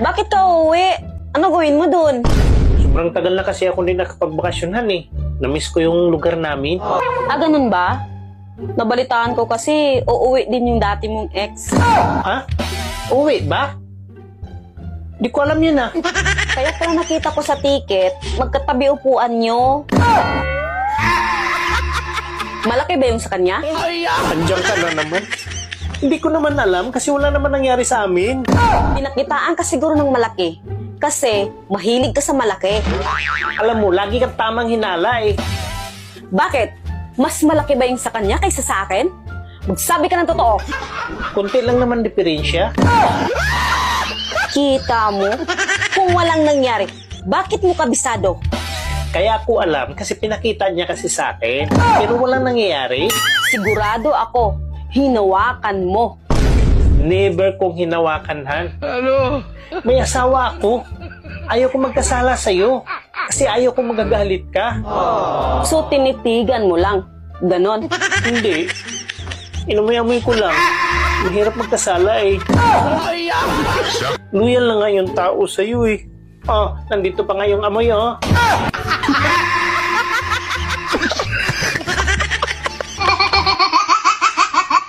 Bakit ka uuwi? Ano gawin mo dun? Sobrang tagal na kasi ako din nakapagbakasyonan eh. Namiss ko yung lugar namin. Ah, ganun ba? Nabalitaan ko kasi uuwi din yung dati mong ex. Ha? Uwi ba? Di ko alam yun ah. Kaya pala nakita ko sa ticket, magkatabi upuan nyo. Malaki ba yung sa kanya? Andiyan ka na naman. Hindi ko naman alam kasi wala naman nangyari sa amin. Pinakitaan ka siguro ng malaki. Kasi mahilig ka sa malaki. Alam mo, lagi kang tamang hinala eh. Bakit? Mas malaki ba yung sa kanya kaysa sa akin? Magsabi ka ng totoo. Kunti lang naman diferensya. Kita mo? Kung walang nangyari, bakit mo kabisado? Kaya ako alam kasi pinakita niya kasi sa akin. Pero walang nangyayari. Sigurado ako, hinawakan mo. Never kong hinawakan, Han. Ano? May asawa ako. Ayaw ko magkasala sa'yo. Kasi ayaw ko magagalit ka. So tinitigan mo lang. Ganon. Hindi. Inamoy-amoy ko lang. Mahirap magkasala eh. Loyal na nga yung tao sa'yo eh. Oh, nandito pa nga yung amoy oh.